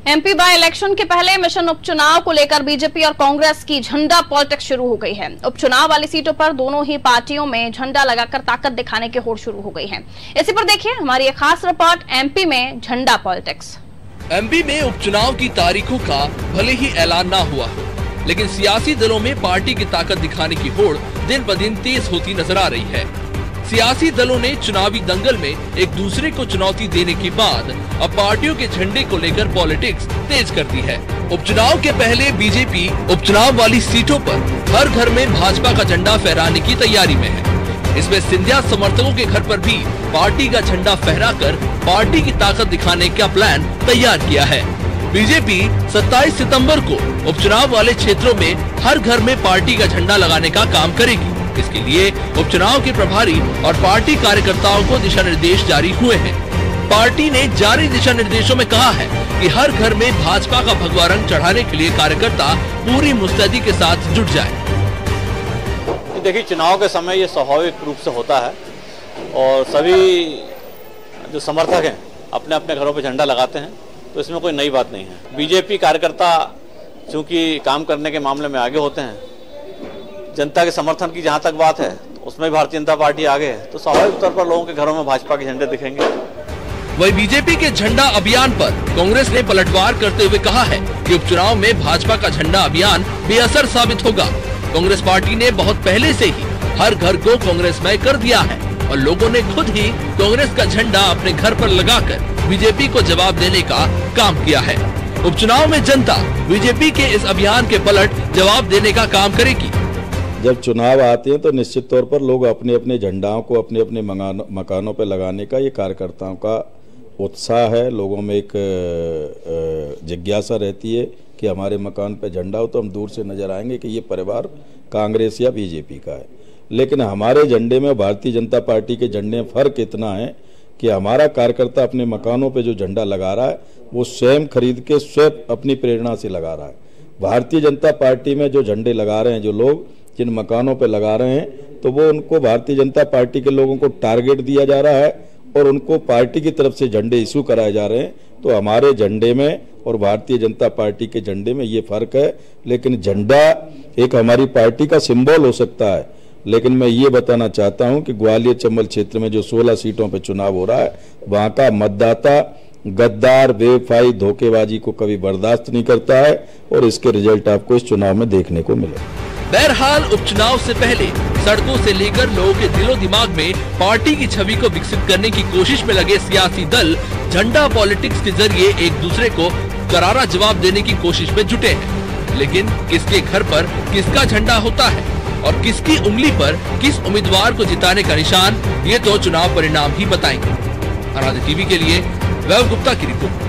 MP by election के पहले mission उपचुनाव को लेकर बीजेपी और कांग्रेस की झंडा पॉलिटिक्स शुरू हो गई है। उपचुनाव वाली सीटों पर दोनों ही पार्टियों में झंडा लगाकर ताकत दिखाने की होड़ शुरू हो गई है। इसी पर देखिए हमारी एक खास रिपोर्ट, एमपी में झंडा पॉलिटिक्स। एमपी में उपचुनाव की तारीखों का भले ही ऐलान ना हुआ हो, लेकिन सियासी दलों में पार्टी की ताकत दिखाने की होड़ दिन ब दिन तेज होती नजर आ रही है। सियासी दलों ने चुनावी दंगल में एक दूसरे को चुनौती देने के बाद अब पार्टियों के झंडे को लेकर पॉलिटिक्स तेज कर दी है। उपचुनाव के पहले बीजेपी उपचुनाव वाली सीटों पर हर घर में भाजपा का झंडा फहराने की तैयारी में है। इसमें सिंधिया समर्थकों के घर पर भी पार्टी का झंडा फहराकर पार्टी की ताकत दिखाने का प्लान तैयार किया है। बीजेपी 27 सितंबर को उपचुनाव वाले क्षेत्रों में हर घर में पार्टी का झंडा लगाने का काम करेगी। इसके लिए उपचुनाव के प्रभारी और पार्टी कार्यकर्ताओं को दिशा निर्देश जारी हुए हैं। पार्टी ने जारी दिशा निर्देशों में कहा है कि हर घर में भाजपा का भगवा रंग चढ़ाने के लिए कार्यकर्ता पूरी मुस्तैदी के साथ जुट जाए। देखिए, चुनाव के समय ये स्वाभाविक रूप से होता है और सभी जो समर्थक हैं अपने अपने घरों पे झंडा लगाते हैं, तो इसमें कोई नई बात नहीं है। बीजेपी कार्यकर्ता चूंकि काम करने के मामले में आगे होते हैं, जनता के समर्थन की जहां तक बात है उसमें भारतीय जनता पार्टी आगे है, तो स्वाभाविक तौर पर लोगों के घरों में भाजपा के झंडे दिखेंगे। वही बीजेपी के झंडा अभियान पर कांग्रेस ने पलटवार करते हुए कहा है कि उपचुनाव में भाजपा का झंडा अभियान बेअसर साबित होगा। कांग्रेस पार्टी ने बहुत पहले से ही हर घर को कांग्रेसमय कर दिया है और लोगों ने खुद ही कांग्रेस का झंडा अपने घर पर लगाकर बीजेपी को जवाब देने का काम किया है। उपचुनाव में जनता बीजेपी के इस अभियान के पलट जवाब देने का काम करेगी। जब चुनाव आते हैं तो निश्चित तौर पर लोग अपने अपने झंडाओं को अपने अपने मकानों पर लगाने का ये कार्यकर्ताओं का उत्साह है। लोगों में एक जिज्ञासा रहती है कि हमारे मकान पे झंडा हो तो हम दूर से नजर आएंगे कि ये परिवार कांग्रेस या बीजेपी का है। लेकिन हमारे झंडे में भारतीय जनता पार्टी के झंडे में फर्क इतना है कि हमारा कार्यकर्ता अपने मकानों पे जो झंडा लगा रहा है वो स्वयं खरीद के स्वयं अपनी प्रेरणा से लगा रहा है। भारतीय जनता पार्टी में जो झंडे लगा रहे हैं, जो लोग जिन मकानों पे लगा रहे हैं, तो वो उनको भारतीय जनता पार्टी के लोगों को टारगेट दिया जा रहा है और उनको पार्टी की तरफ से झंडे इशू कराए जा रहे हैं। तो हमारे झंडे में और भारतीय जनता पार्टी के झंडे में ये फर्क है। लेकिन झंडा एक हमारी पार्टी का सिंबल हो सकता है, लेकिन मैं ये बताना चाहता हूं कि ग्वालियर चंबल क्षेत्र में जो 16 सीटों पर चुनाव हो रहा है, वहां का मतदाता गद्दार, बेवफाई, धोखेबाजी को कभी बर्दाश्त नहीं करता है और इसके रिजल्ट आपको इस चुनाव में देखने को मिले। बहरहाल उपचुनाव से पहले सड़कों से लेकर लोगों के दिलो दिमाग में पार्टी की छवि को विकसित करने की कोशिश में लगे सियासी दल झंडा पॉलिटिक्स के जरिए एक दूसरे को करारा जवाब देने की कोशिश में जुटे हैं। लेकिन किसके घर पर किसका झंडा होता है और किसकी उंगली पर किस उम्मीदवार को जिताने का निशान, ये तो चुनाव परिणाम ही बताएंगे। आराध्य टीवी के लिए वैभव गुप्ता की रिपोर्ट।